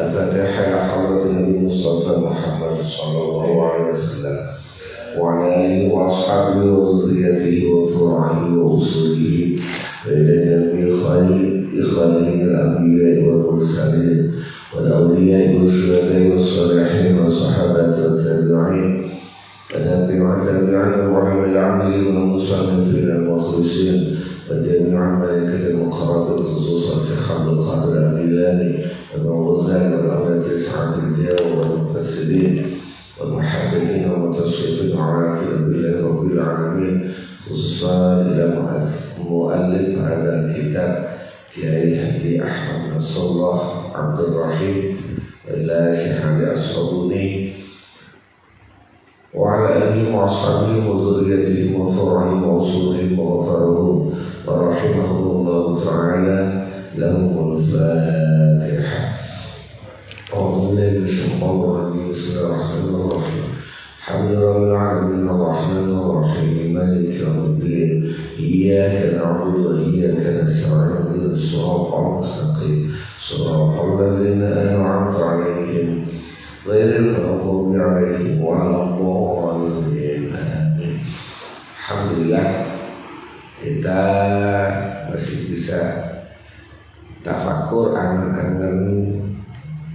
الفاتحة إلى حضرة النبي المصطفى محمد صلى الله عليه وسلم وعلى آله وأصحابه وذريته وفروعه وأصوله وإلى جميع إخوانه الأنبياء والمرسلين والأولياء والشهداء والصالحين والصحابة والتابعين وتابعين وعلى العاملين والمصلين المخلصين وجميع الملائكة المقربين خصوصا شيخ عبد القادر الجيلاني والغزالي والأولاد سعد الجاو والمفسرين والمحدثين والمتصوفين وعلى بالله رب العالمين خصوصا إلى مؤلف هذا الكتاب كيai Haji Ahmad Nasrullah Abdul Rahim وإلى Syekh Ali As-Sabuni وعلى آله وأصحابه وذريته وفرعهم وأصولهم وغفرهم ورحمهم الله تعالى لهم الفاتحة. أعوذ بالله من الشيطان الرجيم بسم الله الرحمن الرحيم الحمد لله رب العالمين الرحمن الرحيم مالك يوم الدين إياك نعبد وإياك نستعين اهدنا الصراط المستقيم صراط الذين أنعمت عليهم غير المغضوب عليهم ولا الضالين آمين. Alhamdulillah kita masih bisa tafakur angan-angan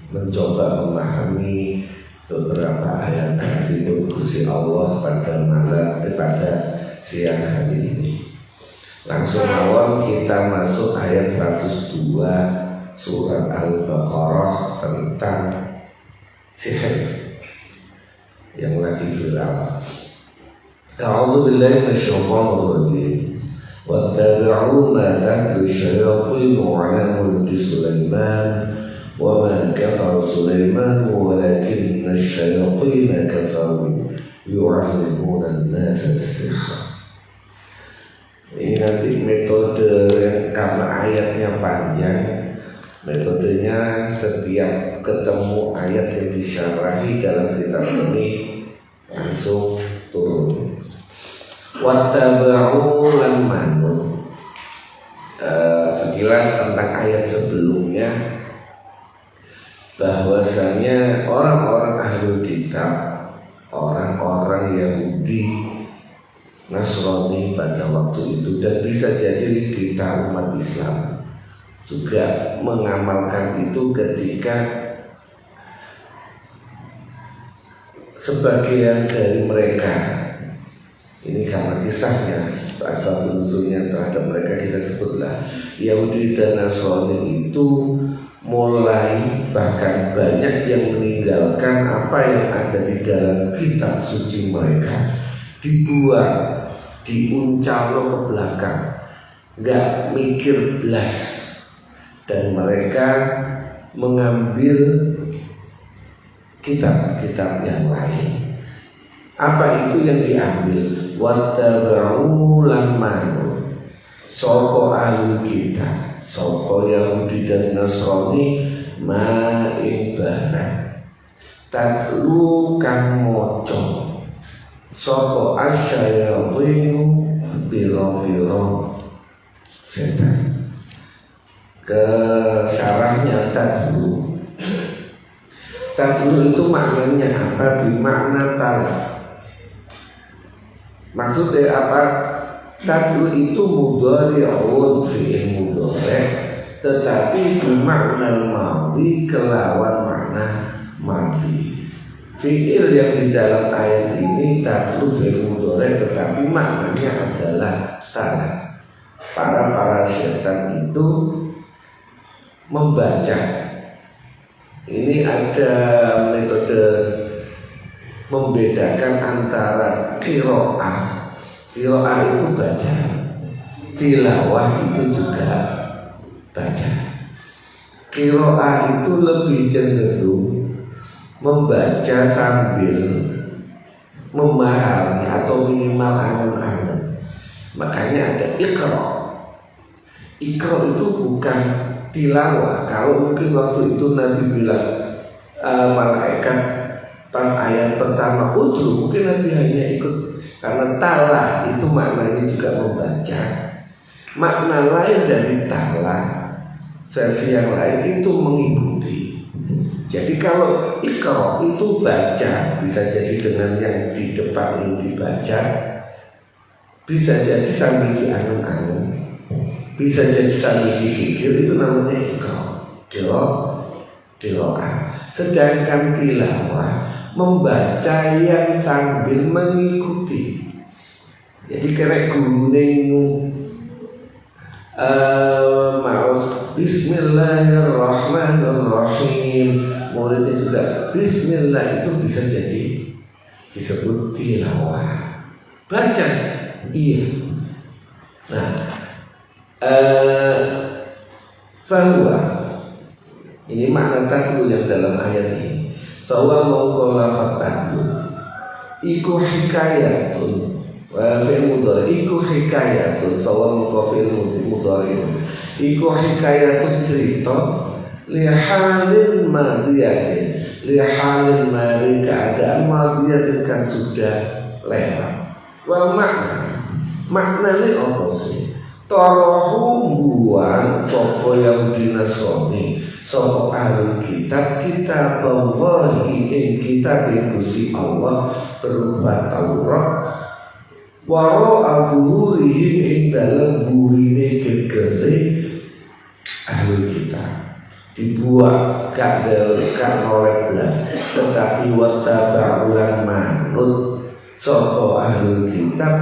mencoba memahami beberapa ayat di Kursi Allah pada siang hari ini. Langsung awal kita masuk ayat 102 surat Al-Baqarah tentang sihir yang lagi viral. A'udzu billahi minasyaitonir rajim. Wattabi'u ma tatlu syayatin 'ala mulki Sulaiman wa ma kafara Sulaiman walakinna asy-syayatin kafaru yu'allimuna an-nasa as-sihr. Ini nanti metode yang karena ayatnya panjang. Metodenya setiap ketemu ayat yang disyarahi dalam kitab ini langsung turun. Wattaba'u lan manun. Sekilas tentang ayat sebelumnya, bahwasanya orang-orang ahlul kitab, orang-orang Yahudi, Nasrani pada waktu itu, dan bisa jadi kita umat Islam juga mengamalkan itu ketika sebagian dari mereka, ini karena kisahnya asal usulnya terhadap mereka kita sebutlah Yahudi dan Nasrani itu mulai bahkan banyak yang meninggalkan apa yang ada di dalam kitab suci mereka, dibuang, diuncal ke belakang, gak mikir belas. Dan mereka mengambil kitab-kitab yang lain. Apa itu yang diambil? Wattaba'u lan manu sapa ahlul kitab, sapa Yahudi dan Nasrani ma'in barang tatlu kang maca sapa asyayatinu biro-biro setan. Kesarahnya tadlu. Tadlu itu maknanya apa? Bermakna talaf. Maksudnya apa? Tadlu itu mudhari'un fi'il mudhari', tetapi bermakna madhi kelawan makna madhi. Fi'il yang di dalam ayat ini tadlu fi'il mudhari', tetapi maknanya adalah talaf. Para setan itu membaca. Ini ada metode membedakan antara qiraah. Qiraah itu baca, tilawah itu juga baca. Qiraah itu lebih cenderung membaca sambil memahami atau minimal angan-angan. Makanya ada iqra. Iqra itu bukan tilawah. Kalau mungkin waktu itu Nabi bilang malaikat pas ayat pertama utlu, mungkin Nabi hanya ikut karena talah itu maknanya juga membaca. Makna lain dari talah versi yang lain itu mengikuti. Jadi kalau ikra itu baca, bisa jadi dengan yang di depan ini dibaca, bisa jadi sambil diangen-angen, bisa jadi sambil dipikir, itu namanya ikra. Qiraah. Sedangkan tilawah membaca yang sambil mengikuti. Jadi kena gurune Bismillahirrahmanirrahim, muridnya juga Bismillah, itu bisa jadi disebut tilawah. Baca, iya. Nah, bahwa ini makna taklu yang dalam ayat ini, bahwa mengkola fatahu iku hikayatun wa fil mudhari, iku hikayatun, bahwa mengkofil mudhari iku hikayatun cerita lihalin madiyatin, lihalin mari keadaan madiyatin kan sudah lewat. Wal maknanya apa sih? Torohu buang sopo Yahudi Nasrani, sopo ahli kitab Allahi ing kitab Gusti Allah berupa Taurat, waro al-buhurihim ing dalam burine gegere ahli kitab, dibuat gak oleh belas, tetapi wattaba'ulan manut sopo ahli kitab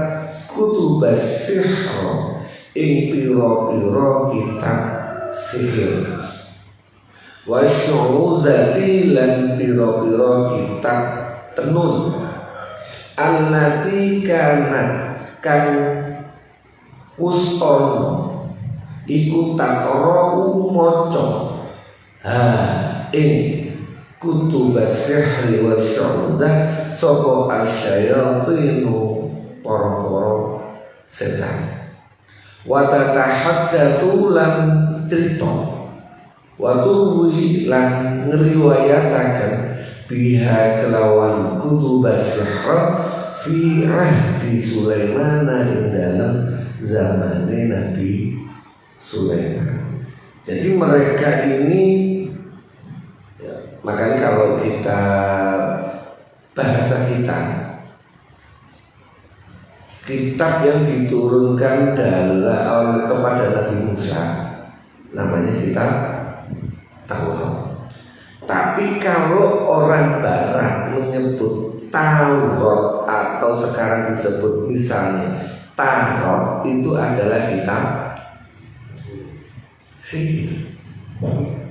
kutubas sihra ing piro-piro kitab sihir, wasyuruzati lan piro-piro kitab tenun, allati kanat kan ustono iku takra'u moco ing kutubas sihri wasyuruzah sopo asyayatinu poro-poro setan. Watatahaddatsu lan cerita, waturwi lan ngriwayataken biha kelawan kutubas sihra fi ahdi Sulaiman ing dalam zamane Nabi Sulaiman. Jadi mereka ini ya, makanya kalau kita bahasa kitab yang diturunkan kepada Nabi Musa namanya kitab Taurat. Tapi kalau orang Barat menyebut Taurat atau sekarang disebut misalnya Tarot, itu adalah kitab sihir.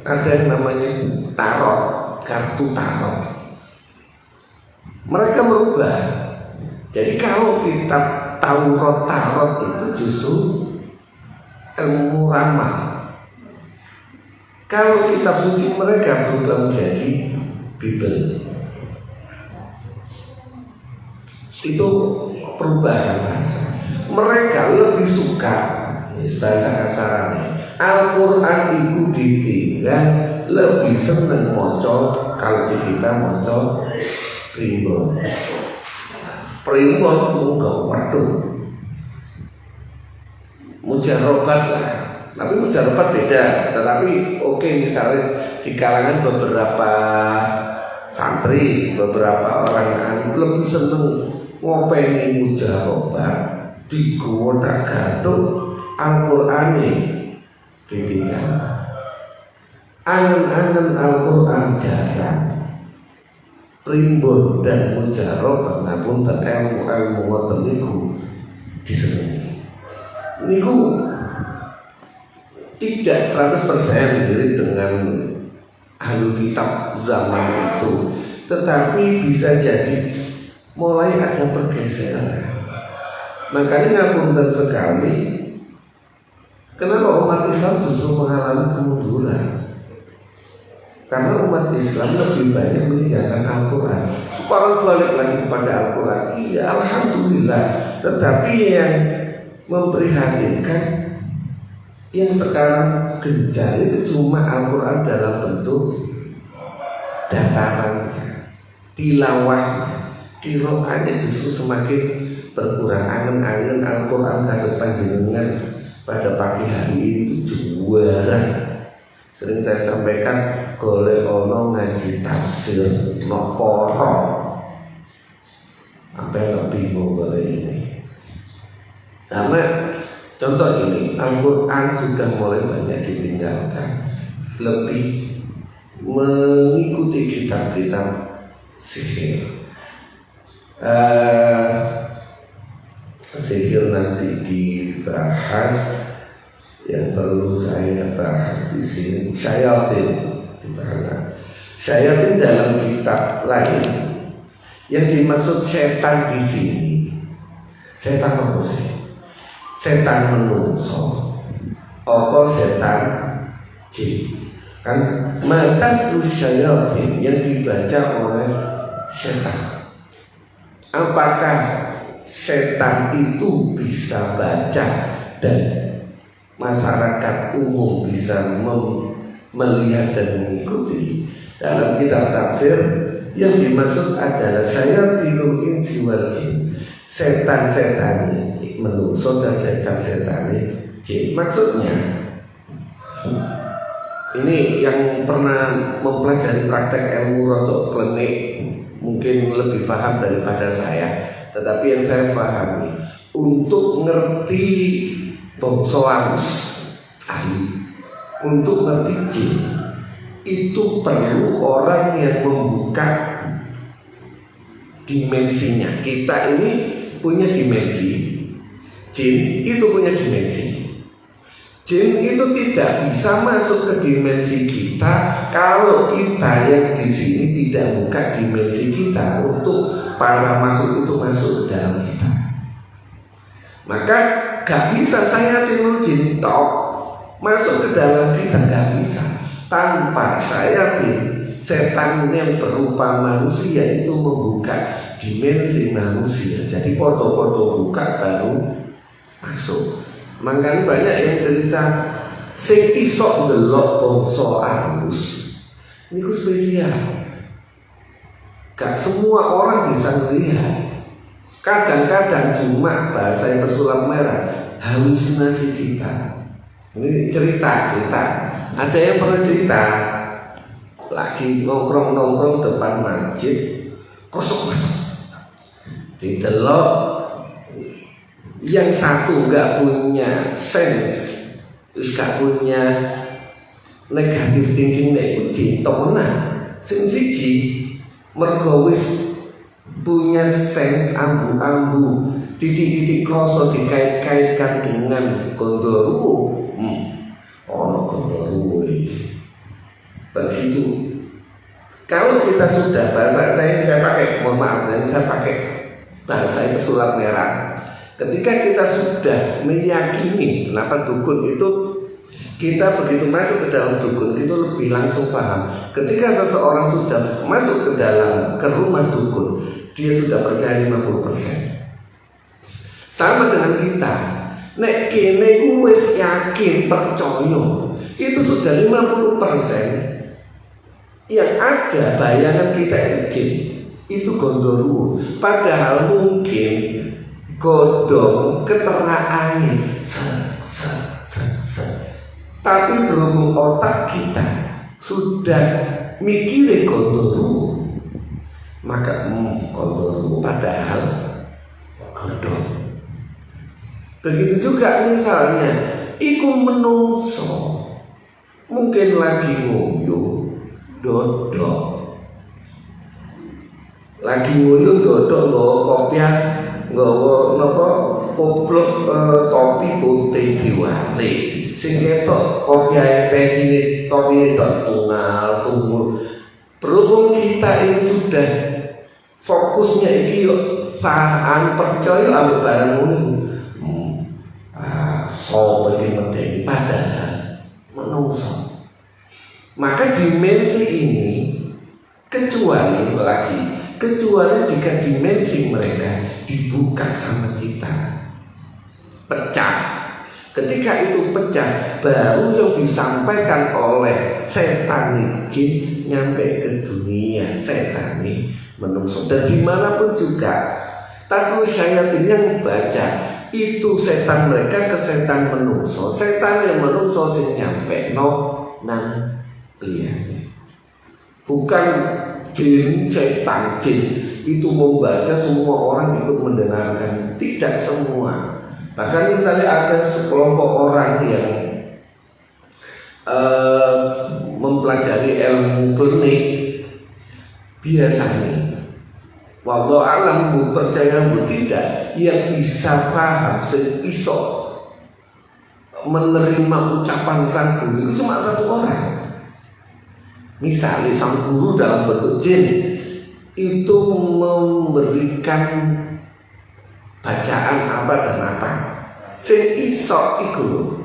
Ada yang namanya tarot, kartu tarot. Mereka merubah. Jadi kalau kitab Tarot itu justru ilmu ramal. Kalau kitab suci mereka berubah menjadi Bible. Itu perubahan bahasa. Mereka lebih suka, bahasa kasarnya, Al-Quran itu ditinggal, lebih seneng moco kalau kita moco primbon. Primbon enggak waduh mujarobat lah, tapi mujarobat beda. Tetapi oke, misalnya di kalangan beberapa santri, beberapa orang lebih seneng ngopeni mujarobat di kota gantung Al-Quran ditinggal. Angen-angen Al-Quran jarang. Primbon dan mujarab ngapun dan ilmu wonten niku disenengi. Niku tidak 100% mirip dengan ahli kitab zaman itu, tetapi bisa jadi mulai ada pergeseran. Makanya ngapunten sekali, kenapa umat Islam justru mengalami kemunduran? Karena umat Islam lebih banyak meninggalkan Al-Quran. Sekarang balik lagi kepada Al-Quran. Iya, alhamdulillah. Tetapi yang memprihatinkan, yang sekarang gencar itu cuma Al-Quran dalam bentuk datarannya, tilawahnya, qiraatnya justru semakin berkurang. Angen-angen Al-Quran kados panjenengan pada pagi hari ini itu juara. Sering saya sampaikan, golek ono ngaji ngaji tafsir noporo sampai lebih boleh ini. Karena contoh ini, Al-Quran sudah mulai banyak ditinggalkan, lebih mengikuti kitab-kitab sihir. Sihir nanti dibahas, yang perlu saya bahas di sini syayatin dibahas. Syayatin dalam kitab lain yang dimaksud setan di sini, setan apa sih? Setan menungso, apa setan jin? Kan mata syayatin yang dibaca oleh setan. Apakah setan itu bisa baca dan masyarakat umum bisa melihat dan mengikuti? Dalam kitab tafsir yang dimaksud adalah syayatinul insi wal jin, setan-setan menungso dan setan-setan jin. Maksudnya ini yang pernah mempelajari praktek ilmu rotok klinik mungkin lebih paham daripada saya, tetapi yang saya pahami, untuk ngerti bangsa halus ahli, untuk ngerti jin itu perlu orang yang membuka dimensinya. Kita ini punya dimensi, jin itu punya dimensi. Jin itu tidak bisa masuk ke dimensi kita kalau kita yang di sini tidak buka dimensi kita untuk para makhluk itu masuk ke dalam kita. Maka gak bisa saya tiru jin tok masuk ke dalam kita, gak bisa. Tanpa saya setan yang berupa manusia itu membuka dimensi manusia. Jadi foto-foto buka baru masuk. Makanya banyak yang cerita sing iso ndelok bangsa halus niku spesial. Gak semua orang bisa melihat. Kadang-kadang cuma bahasa yang bersulap merah, halusinasi kita. Ini cerita. Ada yang pernah cerita lagi nongkrong depan masjid, kosong-kosong. Didelok, yang satu nggak punya sense, terus nggak punya negatif thinking nek uji temenan. Sing siji mergo wis punya sense ambu-ambu, titik-titik kroso dikait-kaitkan dengan gondoruo. Gondoruo begitu. Kalau kita sudah bahasa saya pakai, mohon maaf, saya pakai bahasa pesulap merah. Ketika kita sudah meyakini kenapa dukun itu, kita begitu masuk ke dalam dukun itu lebih langsung paham. Ketika seseorang sudah masuk ke rumah dukun, dia sudah percaya 50%. Sama dengan kita, nek kene wis yakin percaya, itu sudah 50%. Yang ada bayangan kita itu gondoruo. Padahal mungkin godong ketera angin, tapi berhubung otak kita sudah mikirin gondoruo, maka gondoruo padahal godong. Begitu juga misalnya iku menungso mungkin lagi nguyu dodok, lagi nguyu dodok nggawa kopiah, nggawa napa koplok topi putih diwali sing ketok kopiah pekine topi tunggal. Berhubung kita ini sudah fokusnya iki paham percaya ambek barang ngono, so iki medeni padahal menungso. Maka dimensi ini kecuali jika dimensi mereka dibuka sama kita, pecah. Ketika itu pecah, baru yang disampaikan oleh setan jin nyampe ke dunia setan menungso. Dan dimanapun juga, tapi syayatin yang baca itu setan mereka ke setan menungso. Setan yang menungso sing nyampe nang liane. bukan jin, setan, jin itu membaca semua orang ikut mendengarkan, tidak semua. Bahkan misalnya ada sekelompok orang yang mempelajari ilmu klinik, biasanya wallahu alam, percaya atau tidak, yang bisa paham, bisa menerima ucapan sang guru itu cuma satu orang. Misalnya sang guru dalam bentuk jin itu memberikan bacaan apa dan apa, sing iso iku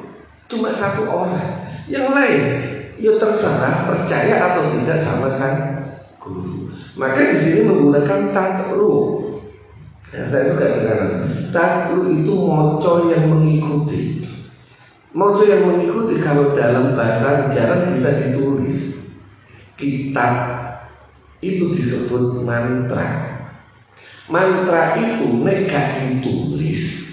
cuma satu orang. Yang lain ya terserah percaya atau tidak sama sang guru. Maka di sini menggunakan tasru. Ya, saya suka dengan tasru itu moco yang mengikuti. Moco yang mengikuti kalau dalam bahasa jarang bisa ditulis. Kitab itu disebut mantra. Mantra itu nggak ditulis.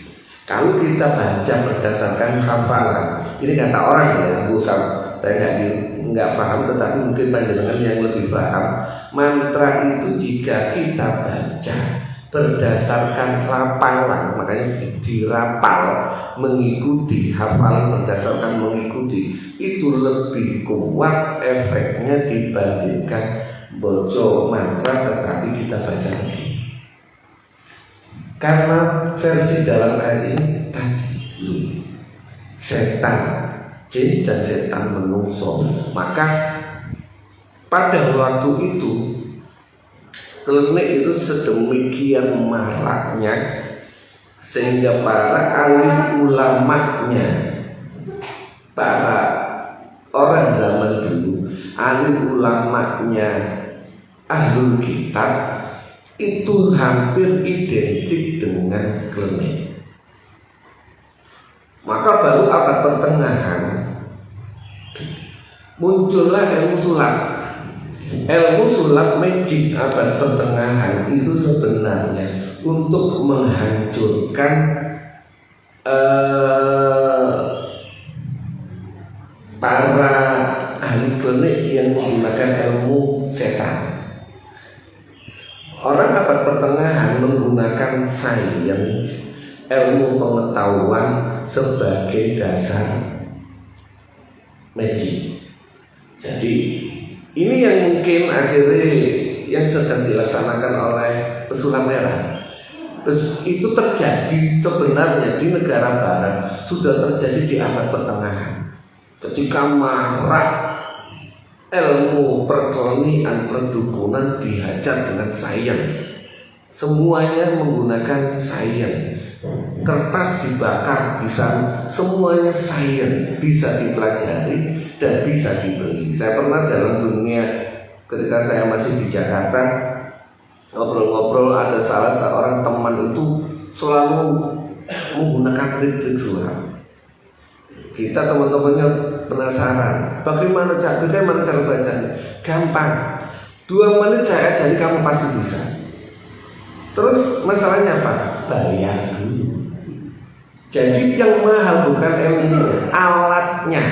Kalau kita baca berdasarkan hafalan, ini kata orang ya, bukan saya nggak paham, tetapi mungkin panjenengan yang lebih paham. Mantra itu jika kita baca berdasarkan rapalan, makanya dirapal, mengikuti, hafalan berdasarkan mengikuti, itu lebih kuat efeknya dibandingkan baca mantra tetapi kita baca lagi. Karena versi dalam ayat ini tadi setan jin dan setan menungso, maka pada waktu itu klinik itu sedemikian maraknya sehingga para alim ulamanya, para orang zaman dulu, alim ulamanya ahlul kitab itu hampir identik dengan klinik. Maka baru abad pertengahan muncullah ilmu sulap. Ilmu sulap magic abad pertengahan itu sebenarnya untuk menghancurkan para ahli klinik yang menggunakan ilmu setan. Orang abad pertengahan menggunakan sains, ilmu pengetahuan sebagai dasar magic. Jadi ini yang mungkin akhirnya yang sedang dilaksanakan oleh pesulap merah. Terus itu terjadi sebenarnya di negara barat, sudah terjadi di abad pertengahan. Ketika marak ilmu perklinikan perdukunan dihajar dengan sains, semuanya menggunakan sains. Kertas dibakar bisa, semuanya sains, bisa dipelajari dan bisa dibeli. Saya pernah dalam dunia ketika saya masih di Jakarta ngobrol-ngobrol, ada salah seorang teman itu selalu menggunakan trik-trik sulap. Kita teman-temannya penasaran, bagaimana cara bacanya? Gampang, 2 menit saya ajari kamu pasti bisa. Terus masalahnya apa? Bayar dulu. Jadi yang mahal bukan ilmunya, alatnya.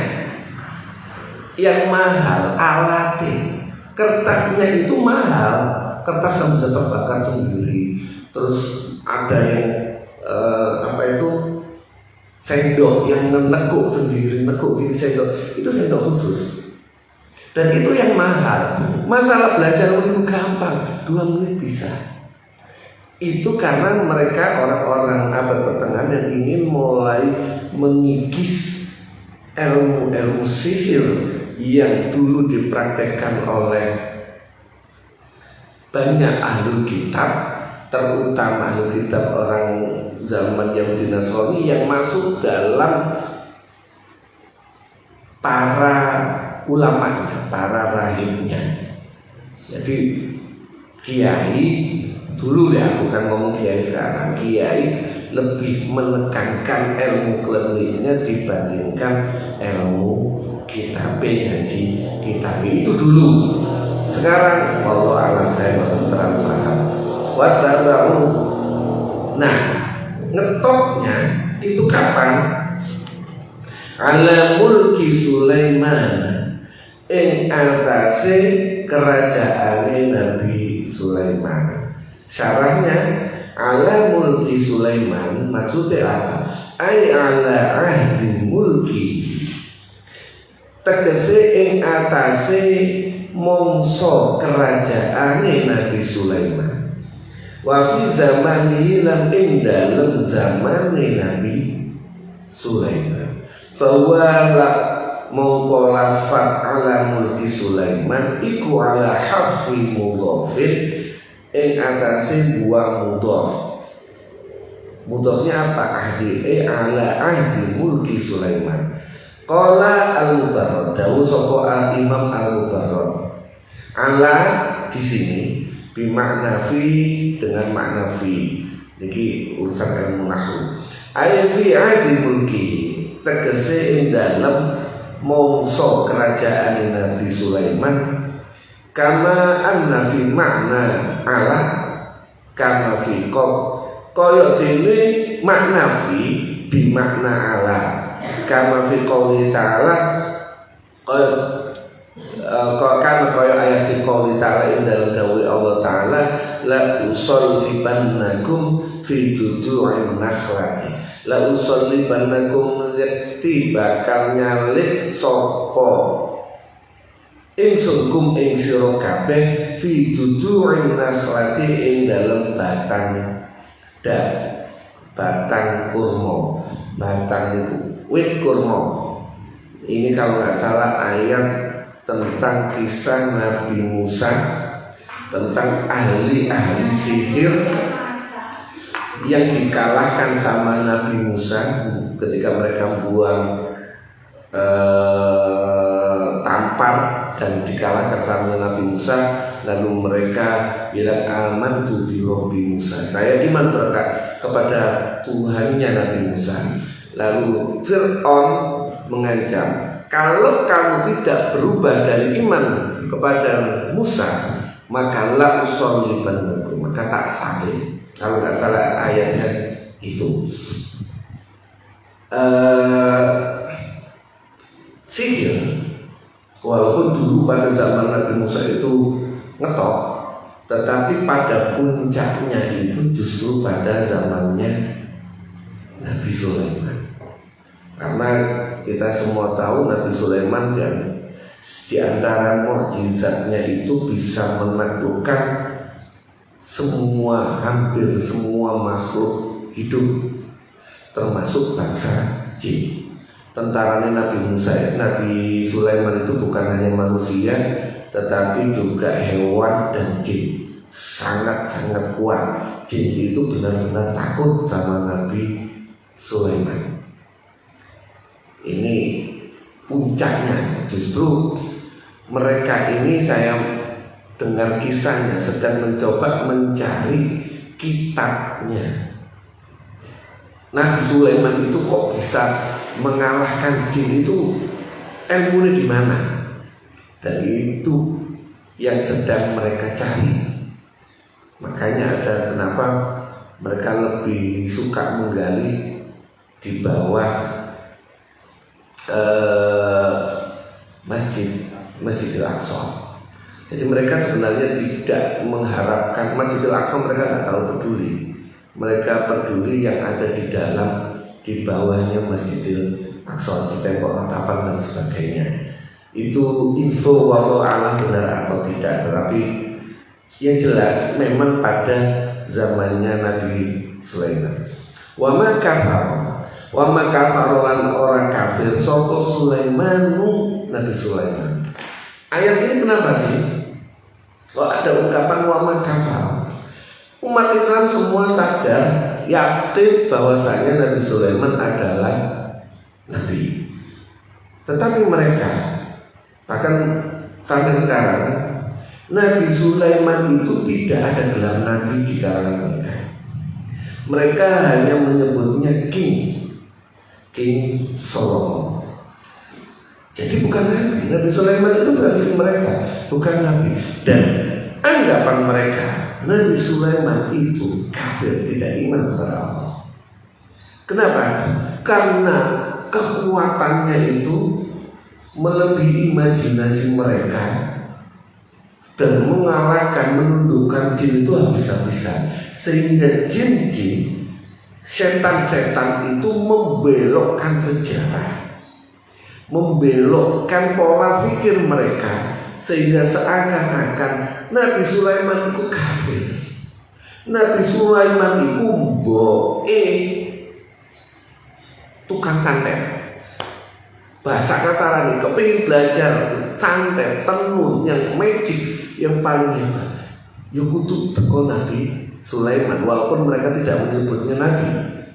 Yang mahal alatnya. Kertasnya itu mahal, kertas yang bisa terbakar sendiri. Terus ada yang sendok yang menekuk sendiri, nekuk gini sendok, itu sendok khusus. Dan itu yang mahal. Masalah belajar itu gampang, 2 menit bisa. Itu karena mereka orang-orang abad pertengahan yang ingin mulai mengikis ilmu-ilmu sihir yang dulu dipraktekkan oleh banyak ahli kitab, terutama ahli kitab orang zaman Yahudi Nasrani yang masuk dalam para ulamanya, para rahibnya. Jadi kiai dulu ya, bukan ngomong kiai sekarang, kiai lebih menekankan ilmu kliniknya dibandingkan ilmu kitabnya, haji kitabnya itu dulu. Sekarang wallahu a'lam, saya belum terlalu paham. Watabau. Nah, ngetopnya itu kapan? Ala mulki Sulaiman ing atase kerajaan Nabi Sulaiman. Syarahnya ala mulki Sulaiman maksudnya apa? Ai ala ahdi mulki, tegese ing atase mongso kerajaane Nabi Sulaiman. Wa fi zamanihi lan ing dalem zamane Nabi Sulaiman. Fawala mongko lafat ala mulki Sulaiman iku ala hafi mudhafin ing atase buang mudhaf. Mudhafnya apa? Ahdi ala ahdi mulki Sulaiman. Qala al-Mubarrad, dawuh sapa al-Imam al-Mubarrad. Ala di sini bimakna fi dengan makna fi. Niki urusan ilmu nahwu. Ay fi ahdi mulki tegese ing dalem mongso kerajaan Nabi Sulaiman. Kama anna fi makna ala kama fi kaya dene makna fi bi makna ala kama fi qouli ta'ala kaya ayat fi qouli ta'ala ing dalam dawuh Allah Ta'ala la usallibannakum fi judu'in nakhlati la usallibannakum yakti bakal nyalik sapa ingsun kum ing sira kabeh fi judu'in nakhlati ing dalam batang kurma, batang wit kurma. Ini kalau nggak salah ayat tentang kisah Nabi Musa, tentang ahli-ahli sihir yang dikalahkan sama Nabi Musa ketika mereka buang tampar dan dikalahkan sama Nabi Musa. Lalu mereka bilang amantu bi Rabbi Musa, saya iman kepada Tuhannya Nabi Musa. Lalu Fir'aun mengancam, kalau kamu tidak berubah dari iman kepada Musa, maka la usollibannakum, maka tak salib. Kalau nggak salah ayatnya itu. Sihir walaupun dulu pada zaman Nabi Musa itu ngetok, tetapi pada puncaknya itu justru pada zamannya Nabi Sulaiman. Karena kita semua tahu Nabi Sulaiman dan di antara mukjizatnya itu bisa menaklukkan hampir semua makhluk hidup, termasuk bangsa jin. Tentaranya Nabi Sulaiman itu bukan hanya manusia, tetapi juga hewan dan jin. Sangat-sangat kuat. Jin itu benar-benar takut sama Nabi Sulaiman. Ini puncaknya. Justru mereka ini saya dengar kisahnya sedang mencoba mencari kitabnya. Nabi Sulaiman itu kok bisa mengalahkan jin, itu ilmunya di mana? Dan itu yang sedang mereka cari. Makanya ada kenapa mereka lebih suka menggali di bawah Masjidil Aqsa. Jadi mereka sebenarnya tidak mengharapkan Masjidil Aqsa, mereka nggak terlalu peduli. Mereka peduli yang ada di dalam, di bawahnya Masjidil Aqsa, di tembok ratapan dan sebagainya. Itu info wallahu a'lam benar atau tidak, tetapi yang jelas memang pada zamannya Nabi Sulaiman. Wa ma kafar lan orang kafir sapa Sulaimanu, Nabi Sulaiman. Ayat ini kenapa sih kok ada ungkapan wa ma kafar? Umat Islam semua sadar, yakin bahwasanya Nabi Sulaiman adalah nabi. Tetapi mereka, bahkan sampai sekarang, Nabi Sulaiman itu tidak ada gelar nabi di kalangan mereka. Mereka hanya menyebutnya King Solomon. Jadi bukan nabi. Nabi Sulaiman itu versi mereka, bukan nabi. Dan anggapan mereka, Nabi Sulaiman itu kafir, tidak iman kepada Allah. Kenapa? Karena kekuatannya itu melebihi imajinasi mereka. dan mengalahkan, menundukkan jin itu habis-habisan, sehingga jin-jin, setan-setan itu membelokkan sejarah, membelokkan pola pikir mereka, sehingga seakan-akan Nabi Sulaiman itu kafir, Nabi Sulaiman itu mboke tukang santet. Bahasa kasaran ini kepingin belajar santet, tenun, yang magic, yang paling hebat, ya kudu teko Nabi Sulaiman. Walaupun mereka tidak menyebutnya Nabi,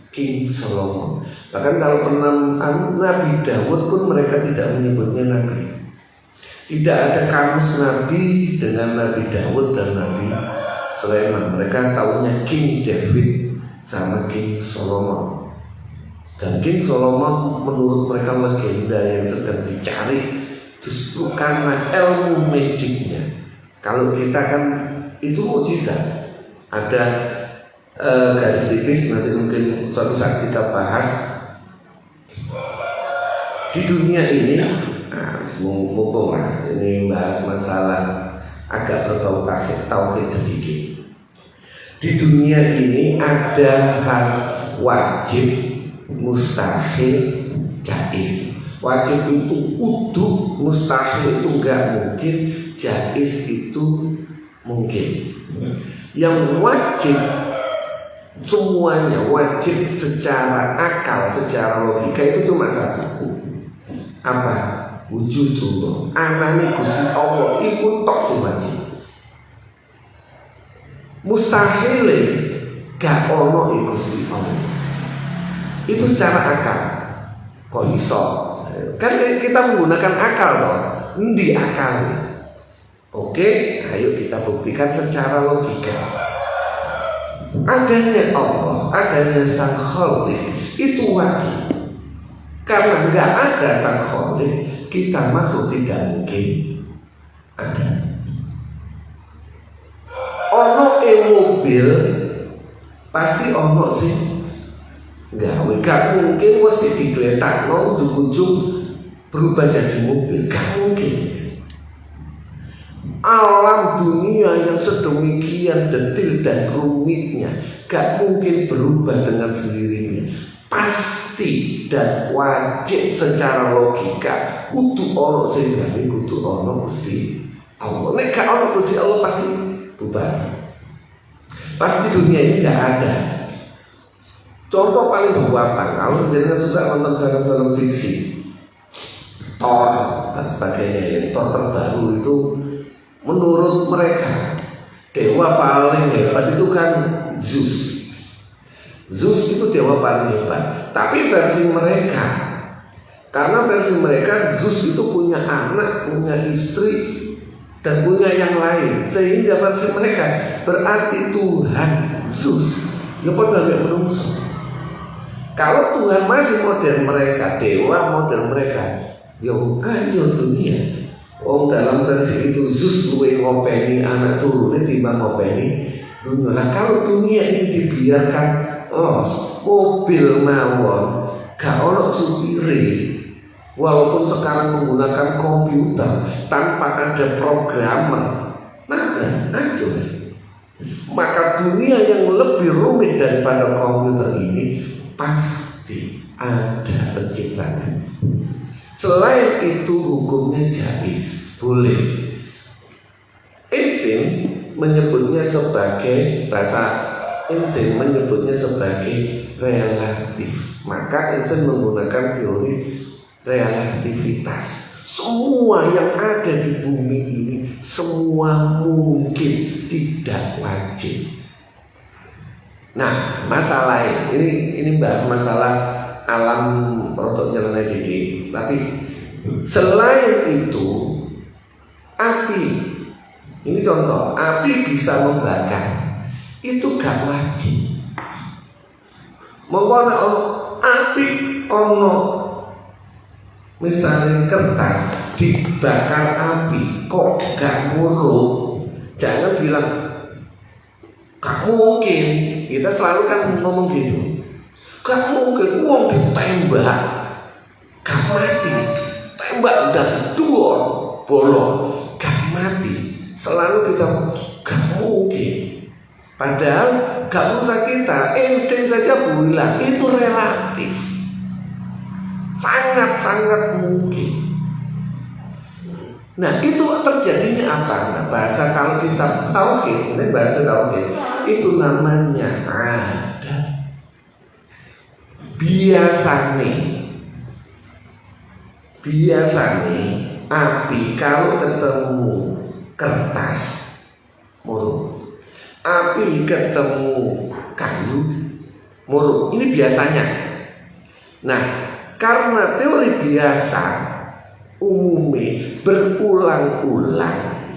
King Solomon. Bahkan kalau penamaan Nabi Dawud pun mereka tidak menyebutnya Nabi. Tidak ada kamus Nabi dengan Nabi Dawud dan Nabi Sulaiman. Mereka tahunya King David sama King Solomon. Dan King Solomon menurut mereka legenda yang sedang dicari justru karena ilmu magicnya. Kalau kita kan itu mukjizat. Ada garis tipis, nanti mungkin suatu saat kita bahas. Di dunia ini, mumpung lah ini bahas masalah agak berbau tauhid sedikit. Di dunia ini ada hal wajib, mustahil, jaiz. Wajib itu kudu, mustahil itu enggak mungkin, jaiz itu mungkin. Yang wajib, semuanya wajib secara akal, secara logika itu cuma satu. Apa? Wujudullah. Anane Gusti Allah iku tok sing wajib. Mustahil gak ono Gusti Allah. Itu secara akal. Kok iso? Kan kita menggunakan akal loh. Endi akal? Oke, ayo kita buktikan secara logika. Adanya Allah, adanya Sang Khalik itu wajib. Karena nggak ada Sang Khalik, kita masuk tidak mungkin ada. Ono mobil pasti ono sih. Gak mungkin mesti digeletak, ujung-ujung berubah jadi mobil, gak mungkin. Alam dunia yang sedemikian detil dan rumitnya gak mungkin berubah dengan sendirinya. Pasti dan wajib secara logika kudu ono sing gawe, kudu ono Gusti Allah. Nek gak ono Gusti Allah pasti berubah. Pasti dunia ini gak ada. Contoh paling gampang, kalau jangan suka nonton film-film fiksi, Thor dan sebagainya, yang Thor terbaru itu menurut mereka dewa paling hebat itu kan Zeus. Zeus itu dewa paling hebat. Tapi versi mereka, karena versi mereka Zeus itu punya anak, punya istri, dan punya yang lain, sehingga versi mereka berarti Tuhan Zeus ya pada gak menungso. Kalau Tuhan masih model mereka, dewa model mereka, ya hancur dunia. Dalam versi itu Zeus luwe ngopeni anak turunnya timbang ngopeni dunia. Nah kalau dunia ini dibiarkan mobil mawon, gak ono supire, walaupun sekarang menggunakan komputer tanpa ada programmer, hancur. Maka dunia yang lebih rumit daripada komputer ini pasti ada penciptaan. Selain itu hukumnya jaiz, boleh. Einstein menyebutnya sebagai relatif. Maka Einstein menggunakan teori relativitas. Semua yang ada di bumi ini semua mungkin, tidak wajib. Nah, masalah ini bahas masalah alam rotok nyeleneh dikit. Tapi selain itu, api, ini contoh, api bisa membakar, itu gak wajib. Mengapa api ono misalnya kertas dibakar api kok gak muruk, jangan bilang gak mungkin. Kita selalu kan ngomong gitu, gak mungkin uang ditembak gak mati, tembak udah dua bolong gak mati. selalu kita gak mungkin. Padahal gak usah kita, insting saja bilang itu relatif, sangat-sangat mungkin. Nah itu terjadinya apa? Nah, bahasa kalau kita tauhid, ini bahasa tauhid, itu namanya ada. Biasanya api kalau ketemu kertas muruk, api ketemu kayu muruk. Ini biasanya. Nah karena teori biasa umumnya berulang-ulang,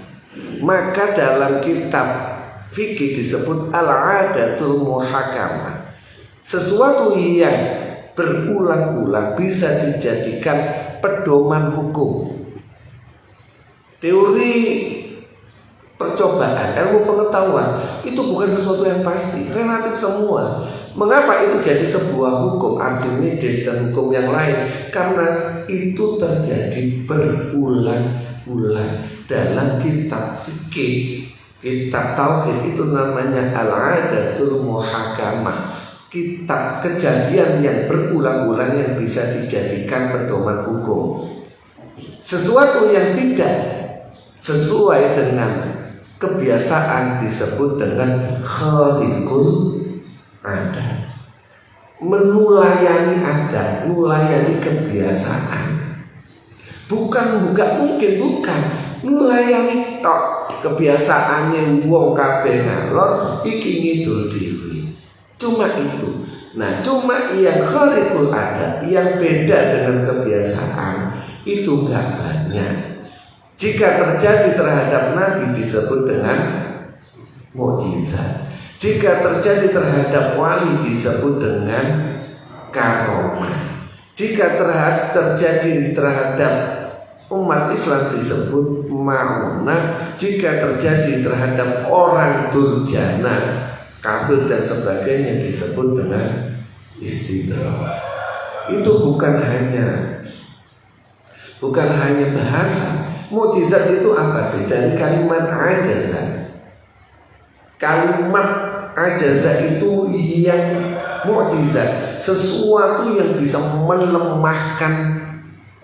maka dalam kitab fikih disebut al-adatul muhakamah. Sesuatu yang berulang-ulang bisa dijadikan pedoman hukum. Teori percobaan, ilmu pengetahuan itu bukan sesuatu yang pasti, relatif semua. Mengapa itu jadi sebuah hukum Archimedes dan hukum yang lain? Karena itu terjadi berulang-ulang dalam kitab fikih, kitab tauhid itu namanya al-adatul muhakamah. Kitab kejadian yang berulang-ulang yang bisa dijadikan pedoman hukum. Sesuatu yang tidak sesuai dengan kebiasaan disebut dengan kharikul adat, menulayani adat, melayani kebiasaan. Bukan melayani tok kebiasaannya wong kabeh ngalor iki ngidul dhewe. Cuma itu. Nah, cuma yang kharikul adat, yang beda dengan kebiasaan itu enggak banyak. Jika terjadi terhadap Nabi disebut dengan mukjizat. Jika terjadi terhadap wali disebut dengan karomah. Jika terjadi terhadap umat Islam disebut ma'unah. Jika terjadi terhadap orang durjana, kafir dan sebagainya disebut dengan istidraj. Itu bukan hanya bahasa. Mukjizat itu apa sih? Dari kalimat ajaza. Kalimat ajaza itu yang mukjizat, sesuatu yang bisa melemahkan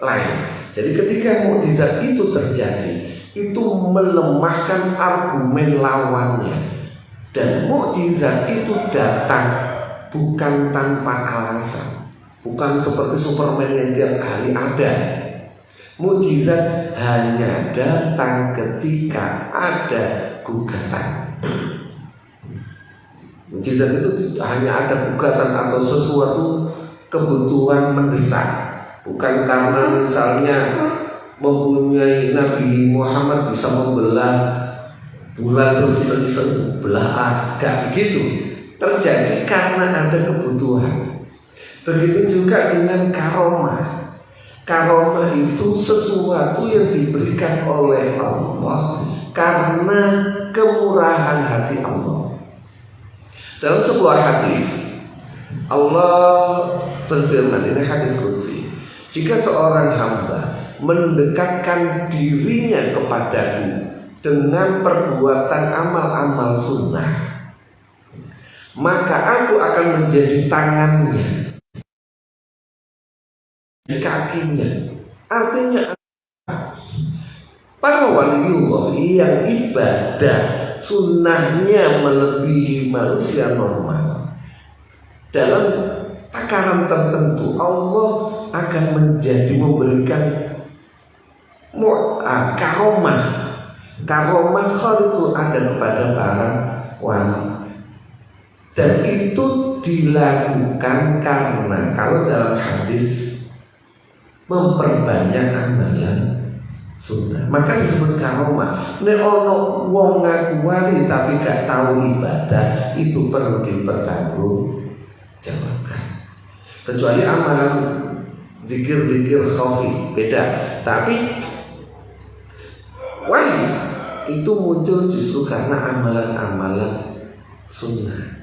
lain. Jadi ketika mukjizat itu terjadi, itu melemahkan argumen lawannya. Dan mukjizat itu datang bukan tanpa alasan, bukan seperti Superman yang tiap hari ada. Mukjizat hanya datang ketika ada gugatan. Mukjizat itu hanya ada gugatan atau sesuatu kebutuhan mendesak, bukan karena misalnya mempunyai Nabi Muhammad bisa membelah bulan terus iseng-iseng belah, gak begitu. Terjadi karena ada kebutuhan. Begitu juga dengan karomah. Karomah itu sesuatu yang diberikan oleh Allah karena kemurahan hati Allah. Dalam sebuah hadis Allah berfirman, ini hadis qudsi, jika seorang hamba mendekatkan dirinya kepadaku dengan perbuatan amal-amal sunnah, maka aku akan menjadi tangannya, di kakinya. Artinya para waliullah yang ibadah sunnahnya melebihi manusia normal, dalam takaran tertentu Allah akan memberikan karomah kharikul adat kepada para wali. Dan itu dilakukan karena kalau dalam hadis memperbanyak amalan sunnah, maka disebut karomah. Nek ono wong ngaku wali tapi gak tahu ibadah, itu perlu dipertanggungjawabkan. Kecuali amalan zikir-zikir khafi beda. Tapi wali itu muncul justru karena amalan-amalan sunnah.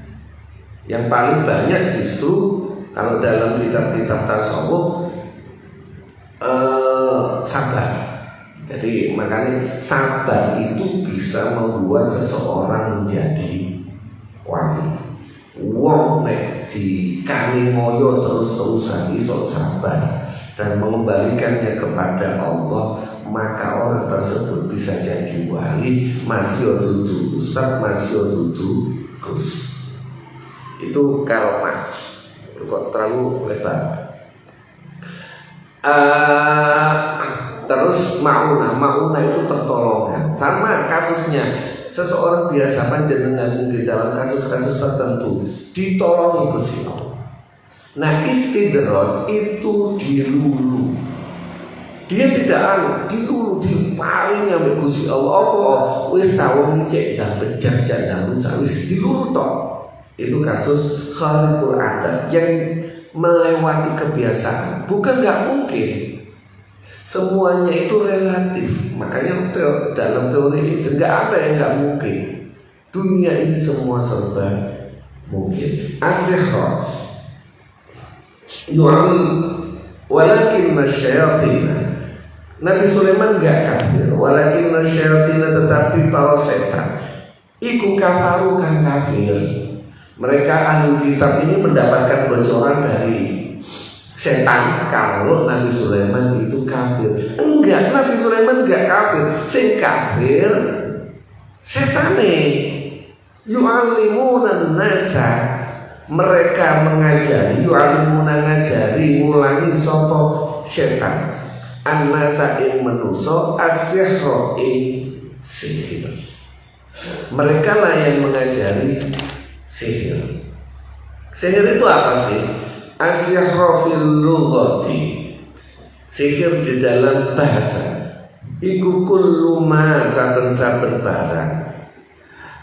Yang paling banyak justru kalau dalam kitab-kitab tasawuf sabar. Jadi makanya sabar itu bisa membuat seseorang menjadi wali. Wong nek dikani moyo terus-terusan iso sabar dan mengembalikannya kepada Allah, maka orang tersebut bisa jadi wali. Masih dudu ustaz, masih dudu gus. Itu karomah. Itu kok terlalu lebar. Terus mauna itu pertolongan. Sama kasusnya, seseorang biasa panjenengan di dalam kasus-kasus tertentu ditolongi Gusti Allah. Nah, istidroj itu dilulu. Dia tidak dilulu, dipaling sampai Gusti Allah. Apa wis tawon cek dah bejak dah rusak wis dilulu tok. Itu kasus kharqul adat yang melewati kebiasaan. Bukan nggak mungkin. Semuanya itu relatif. Makanya dalam teori ini nggak ada yang nggak mungkin. Dunia ini semua serba mungkin. As-sihr walakin nasyayatin. Nabi Sulaiman nggak kafir. Walakin nasyayatin, tetapi para setan iku kafaru kan kafir. Mereka ahli kitab ini mendapatkan bocoran dari setan kalau Nabi Sulaiman itu kafir. Enggak, Nabi Sulaiman enggak kafir. Sing kafir setane. Yu'allimuna nasa, mereka mengajari, yu'allimuna ngajari, ngulangi sapa setan. An-nasa ing manusa, as-sihra ing sihir. Mereka lah yang mengajari sihir. Sihir itu apa sih? As-sihra fil lughati, sihir di dalam bahasa iku kullu ma saben-saben barang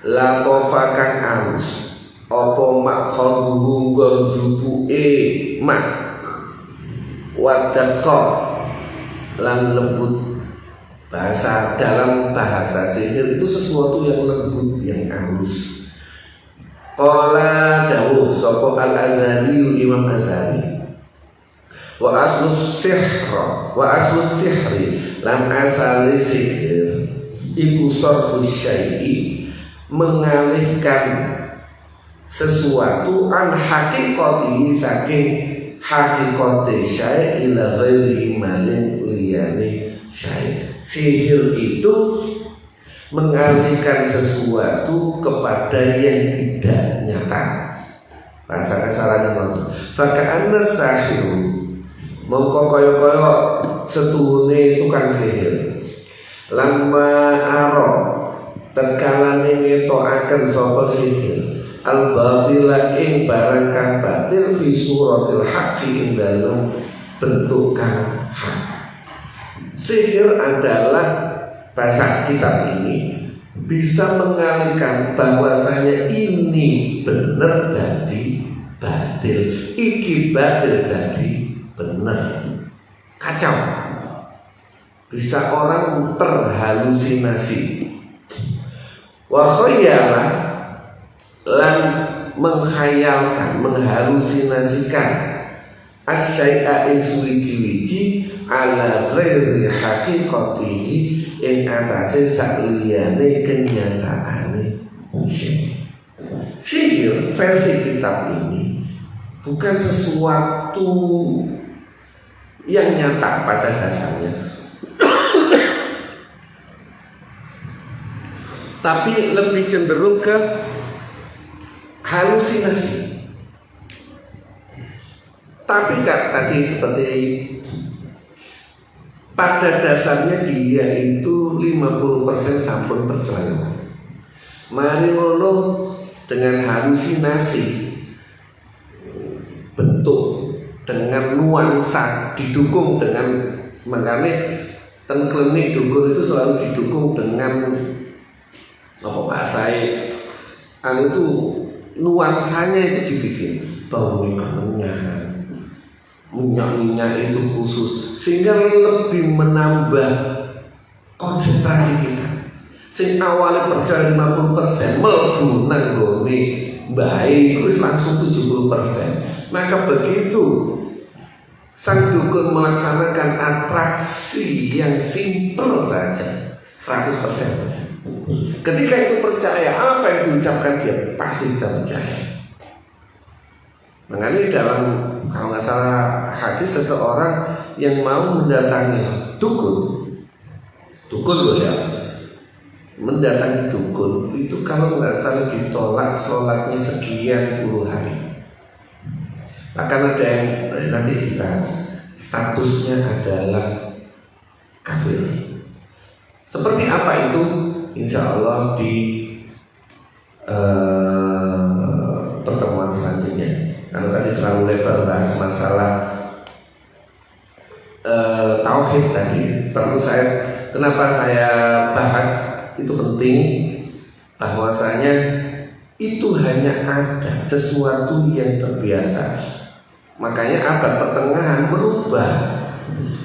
la tofakan alus apa makhadhu nggon jupuke mak wadaqqa lan lembut. Bahasa dalam bahasa sihir itu sesuatu yang lembut, yang halus. Qala dawuh sapa al-Azhari, Imam Azhari, wa aslus sihri lan asali sihir iku sarfus syai'i, mengalihkan sesuatu an haqiqati, saking haqiqati syai' ila ghairi malin liyane syai'. Sihir itu mengalihkan sesuatu kepada yang tidak nyata. Bahasa kasarannya itu faka'anna sahiru, mongko kaya-kaya setuhune tukang sihir. Lama aro terkalane ngetokaken sapa sihir al-batila ing barang kang batil fi suratil haqqi ing dalem bentuk kang hak. Sihir adalah bahasa kitab ini bisa mengalihkan bahwasanya ini benar jadi batil, iki batil jadi benar. Kacau. Bisa orang terhalusinasi. Wa khayala lan menghayalkan, menghalusinasikan asyai'a ing suwiji-wiji ala ghairi haqiqatihi ing atase sakliyane kenyataane. Sihir versi kitab ini bukan sesuatu yang nyata pada dasarnya, tapi lebih cenderung ke halusinasi. Tapi tadi seperti pada dasarnya dia itu 50% sampun percaya. Mari ngono dengan halusinasi bentuk, dengan nuansa, didukung dengan, makanya ten klinik dukun itu selalu didukung dengan apa bahasa itu nuansanya itu dibikin bau kemenyan, minyak-minyak itu khusus sehingga lebih menambah konsentrasi kita. Sing awalnya percaya 50% mlebu nang gone baik terus langsung 70%. Maka begitu sang dukun melaksanakan atraksi yang simpel saja 100%. Ketika itu percaya apa yang diucapkan dia pasti tidak percaya. Mengenai dalam kalau nggak salah hadis seseorang yang mau mendatangi dukun loh ya, mendatangi dukun itu kalau nggak salah ditolak sholatnya sekian puluh hari. Bahkan ada yang nanti dibahas statusnya adalah kafir. Seperti apa itu? Insya Allah di pertemuan selanjutnya. Karena tadi terlalu lebar bahas masalah tauhid tadi. Kenapa saya bahas itu penting? Bahwasanya itu hanya ada sesuatu yang terbiasa. Makanya abad pertengahan berubah.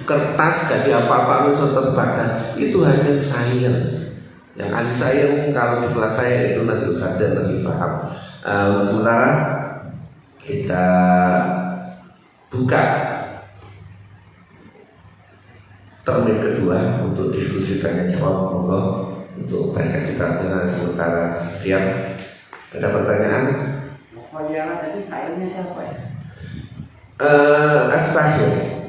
Kertas gaji apa-apa unsur terbakar itu hanya sains. Yang ahli sains kalau di kelas saya itu nanti Ustazah lebih paham. Sementara kita buka termin kedua untuk diskusi tanya jawab, monggo untuk baca kitabnya. Sementara siap ada pertanyaan. Khoyalah tadi failnya siapa ya? As-Sahih.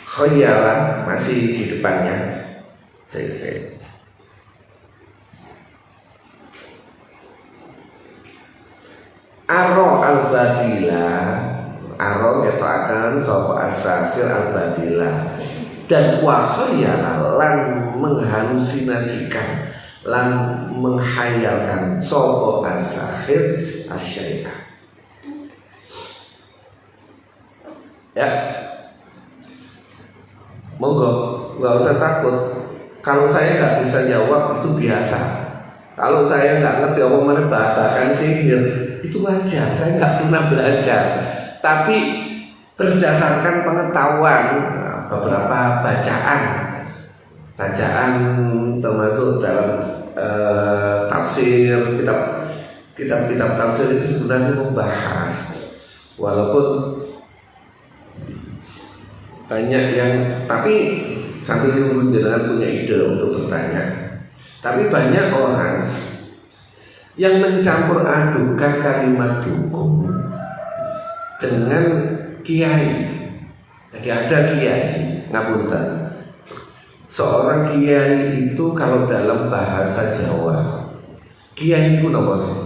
Khoyalah masih di depannya. Saya. Aro al-badila, aro ketaakan sopo as-sahir al-badila, dan wakhayala lan menghalusinasikan lan menghayalkan sopo as-sahir as-syaitah. Ya, monggo, nggak usah takut. Kalau saya nggak bisa jawab itu biasa. Kalau saya nggak ngerti apa merebahkan sihir itu wajar. Saya nggak pernah belajar. Tapi berdasarkan pengetahuan beberapa bacaan termasuk dalam tafsir kitab-kitab tafsir itu sebenarnya membahas, walaupun banyak yang, tapi sambil nunggu jangan punya ide untuk bertanya. Tapi banyak orang yang mencampur adukan kalimat dukun dengan kiai. Jadi ada kiai, ngapunten. Seorang kiai itu kalau dalam bahasa Jawa, kiai itu apa sih?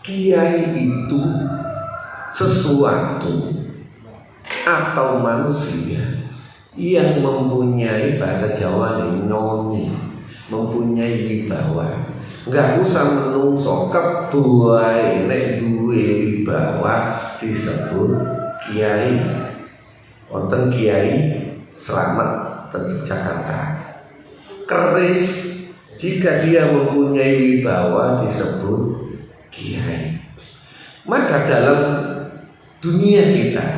Kiai itu sesuatu atau manusia yang mempunyai bahasa Jawa nyoni, mempunyai wibawa. Enggak usah menungso kebuai nek duwe wibawa disebut kiai. Wonten kiai Selamat tentu Jakarta. Keris jika dia mempunyai wibawa disebut kiai. Maka dalam dunia kita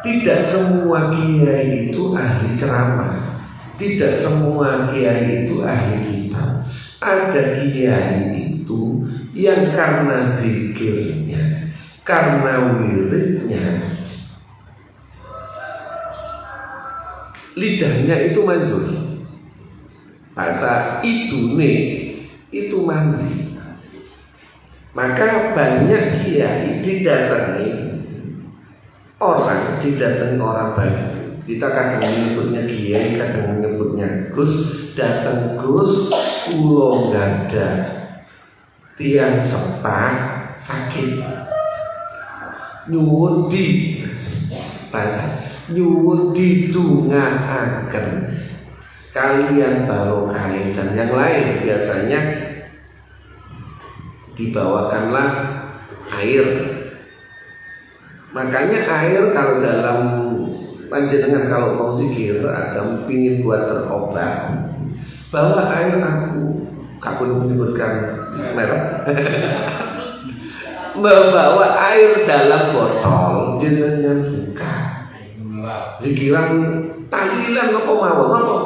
tidak semua kiai itu ahli ceramah, tidak semua kiai itu ahli kitab. Ada kiai itu yang karena zikirnya, karena wiridnya, lidahnya itu manjur, bahasa idune itu mandi. Maka banyak kiai didatangi orang baik. Kita kadang menyebutnya kiai, kadang menyebutnya Gus. Datang Gus, kulo nggak ada tiang sepak sakit, nyuwun di bahasa nyuwun didongaaken kalian barokah dan yang lain. Biasanya dibawakanlah air. Makanya air kalau dalam panjenengan kalau mau zikir agak pingin buat berobat, bawa air aku perlu menyebutkan merek. Membawa air dalam botol jenengan buka. Zikiran tahlilan apa mawon apa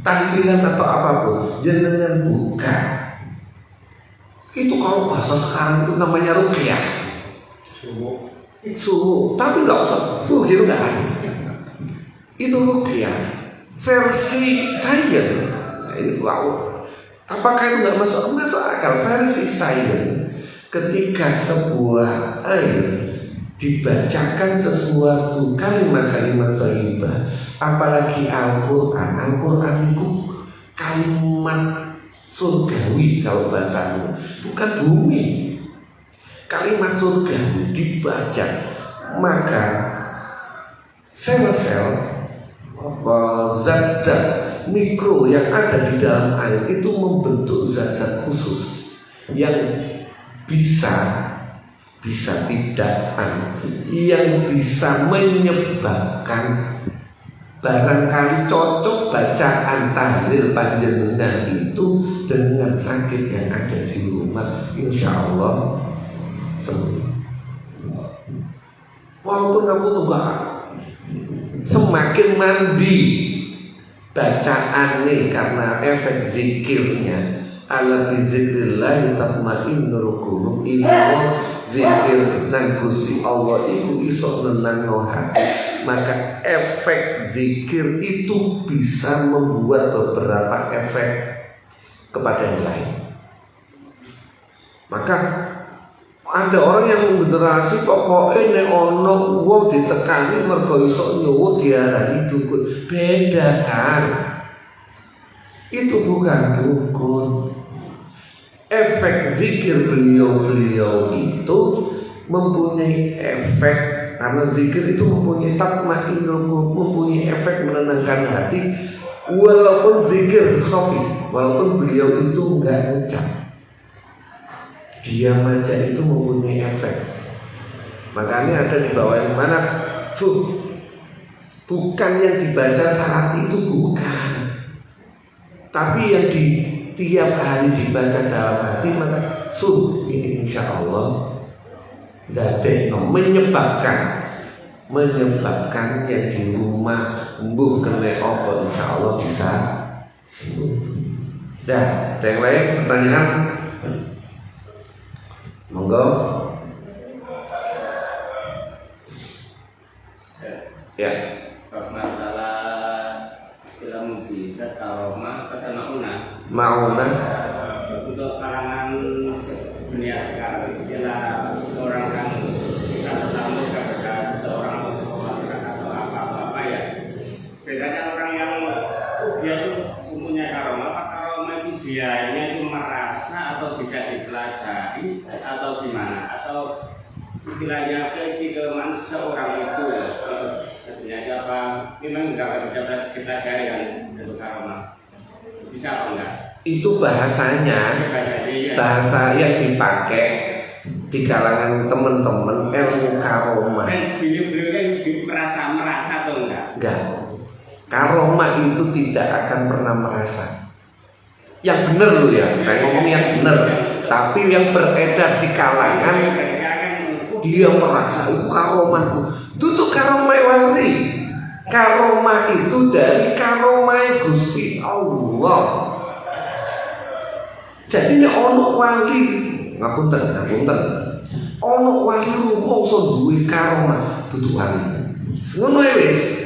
tahlilan atau apapun jenengan buka. Itu kalau bahasa sekarang itu namanya ruqyah. suhu, tapi nggak usah gitu nggak ada. Itu ruqyah versi sains. Nah, ini wow. Apakah itu nggak masuk akal? Versi sains, ketika sebuah air dibacakan sesuatu kalimat-kalimat thayyibah, apalagi Al-Quran itu kalimat surgawi kalau bahasanya, bukan bumi. Kalimat surgawi dibaca, maka sel-sel zat-zat mikro yang ada di dalam air itu membentuk zat-zat khusus yang bisa tidak, yang bisa menyebabkan barangkali cocok bacaan tahlil panjenengan itu dengan sakit yang ada di rumah, insya Allah sembuh. Walaupun kamu tuh semakin mandi bacaan nih karena efek zikirnya, ala bizikrillah tatma'innul qulub, ilmu zikir dan Gusti Allah itu iso nenangno hati, maka efek zikir itu bisa membuat beberapa efek kepada yang lain. Maka ada orang yang generasi pokoknya nek ono wong ditekani mergo iso nyowo diarani dukun. Beda kan? Itu bukan dukun. Efek zikir beliau itu mempunyai efek, karena zikir itu mempunyai tatma'innul qulub, mempunyai efek menenangkan hati. Walaupun zikir sofi, walaupun beliau itu enggak ngucap, diam aja itu mempunyai efek. Makanya ada di bawah yang mana bukan yang dibaca saat itu, bukan, tapi yang di tiap hari dibaca dalam hati, maka ini insya Allah menyebabkan yang di rumah mbuh kena apa, insya Allah bisa sembuh. Dah, ada yang lain pertanyaan? Monggo. Ya. Masalah istilah mukjizat aroma kesana'una. Mauna. Untuk kalangan dunia sekarang, istilah orang yang kita ketemu kepada seorang atau apa ya. Bedanya orang yang dia itu mempunyai aroma, aroma itu dianya itu merasa atau bisa dipelajari atau gimana, atau istilahnya keistimewaan seorang itu sebenarnya apa memang nggak bisa dipelajari kan untuk aroma, bisa apa enggak? Itu bahasanya, bahasa yang dipakai di kalangan teman-teman ilmu karoma. Dan beliau kan merasa atau enggak? Karoma itu tidak akan pernah merasa. Yang benar loh ya, kayak ngomong yang benar. Tapi yang beredar di kalangan, dia merasa itu karomaku. Itu karoma wali. Karoma itu dari karoma Gusti Allah. Jadi ini ono wali, ngapunten. Ono wali rumangsa duwe karoma, dudu wali. Ngono wis.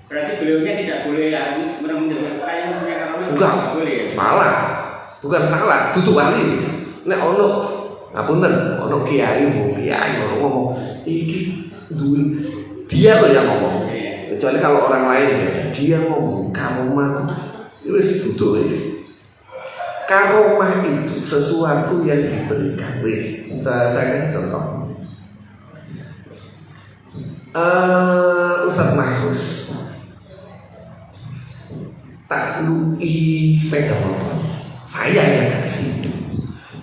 Berarti beliaunya tidak boleh menemukan saya punya karoma. Enggak boleh. Salah. Bukan salah, dudu wali. Nek ono ngapunten, ono kiai ngomong iki duwe, dia loh yang ngomong. Kecuali kalau orang lain ya, dia ngomong karomaku. Wis dudu wis. Karomah itu sesuatu yang diberikan. Wis, saya kasih contoh. Ustaz Mahfuz tak lui sepeda motor, saya yang kasih.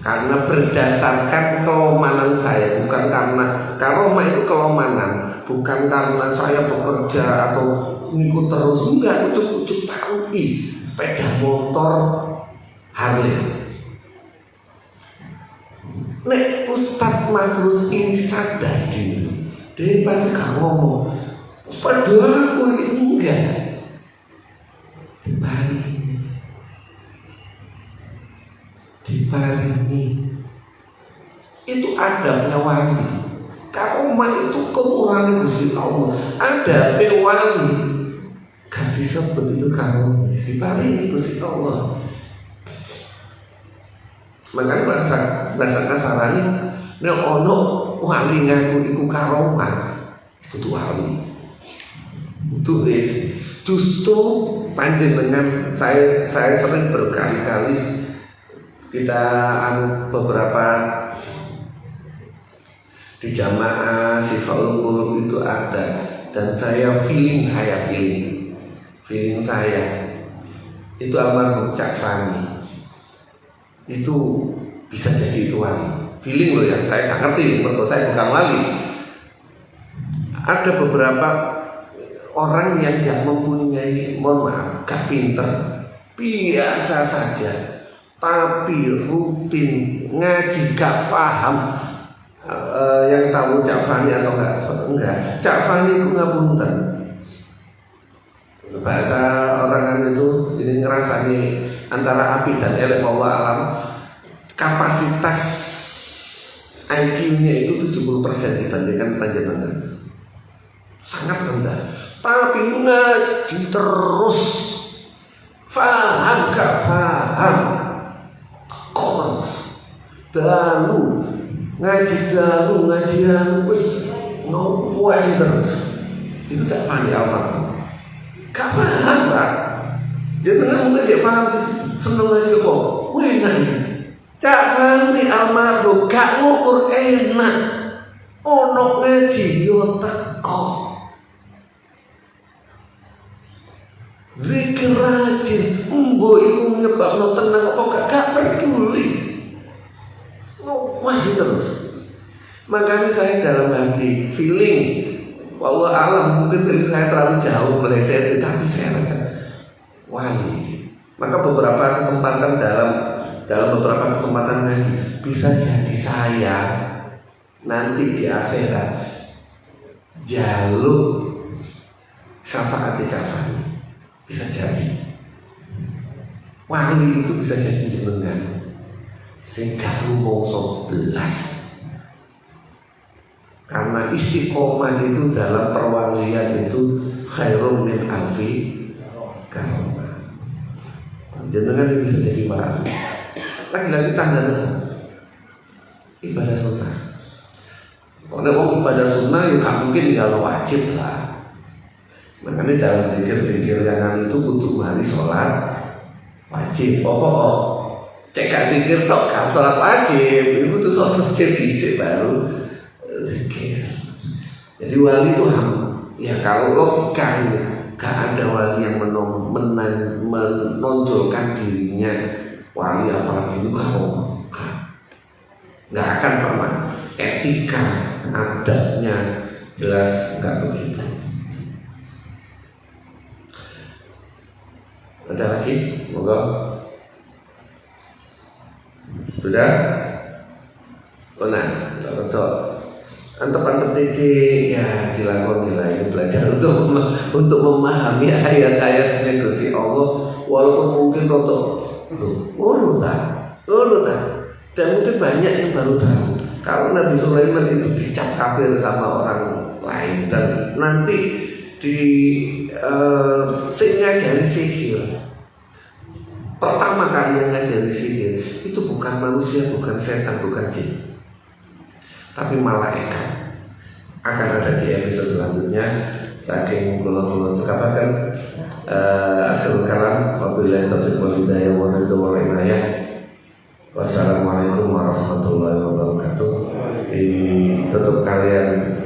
Karena berdasarkan kelomanan saya, bukan karena karomah itu kelomanan, bukan karena saya bekerja atau ngikut terus, enggak, ujuk-ujuk tak lui sepeda motor Harley. Nek Ustaz Mahfuz ini sadar diri, dia pasti gak ngomong sepeda aku ini enggak diparingi Itu adabnya wali. Karomah itu kemurahan Gusti Allah. Adab wali gak bisa begitu karomah diparingi Gusti Allah. Makanya bahasa kasarane nek ono wali ngaku iku karomah, itu wali. Itu justru panjenengan saya sering berkali-kali kita beberapa di jamaah Sifaul Qulub itu ada, dan saya feeling itu almarhum Cak Fani itu bisa jadi itu wali. Feeling loh ya, saya nggak ngerti, menurut saya bukan wali. Ada beberapa orang yang mempunyai, mohon maaf, gak pinter, biasa saja, tapi rutin ngaji gak paham. Yang tahu Cak Fani atau enggak? Cak Fani itu ngapunten. Bahasa orang itu ini ngerasani antara api dan elek, Allah alam. Kapasitas IQ-nya itu 70% dibandingkan panjenengan. Sangat rendah. Tapi ngaji terus, faham gak faham, terus dalu ngaji wis ngopo aja terus. Itu tak Fani almarhum. Gak paham Pak. Jenengan mungkin gak paham seneng aja kok. Enak. Cak Fani almarhum gak ngukur enak. Ono ngaji yo teko. Zikir rajin, mbok iku nyebabno tenang apa gak peduli. Wajib terus. Makanya saya dalam hati feeling, wallah alam, mungkin feeling saya terlalu jauh meleset, tapi saya rasa wali. Maka beberapa kesempatan dalam beberapa kesempatan ngaji bisa jadi saya nanti di akhirat jaluk syafaat Cafani. Bisa jadi wali itu bisa jadi jenengan sehingga rumongso belas. Karena istiqomah itu dalam perwalian itu khairun min alfi karomah. Jenengan itu bisa jadi wali. Lagi-lagi tandanya ibadah sunnah. Kalau mau ibadah sunnah ya gak mungkin kalau wajib lah. Makanya dalam zikir-zikir yang itu kudu hari sholat wajib. Cek zikir tok gak sholat wajib, itu tuh sholat wajib dicek baru zikir. Jadi wali itu ya kalau logikanya gak ada wali yang menonjolkan dirinya wali apalagi itu gak akan pernah. Etika adabnya jelas gak begitu. Ada lagi? Moga sudah? Nah, betul. Antep-antep titik ya dilakukan nilai belajar untuk memahami ayat-ayatnya Gusti Allah, walaupun mungkin urut dan mungkin banyak yang baru tahu kalau Nabi Sulaiman itu dicap kafir sama orang lain, dan nanti di ngajari sihir. Pertama kali yang ngajari sihir itu bukan manusia, bukan setan, bukan jin, tapi malaikat. Akan ada di episode selanjutnya. Saking kula katakan akhirul kalam, wabillahi taufiq wal hidayah wa ridwan wal inayah. Wassalamualaikum warahmatullahi wabarakatuh. Ditutup kalian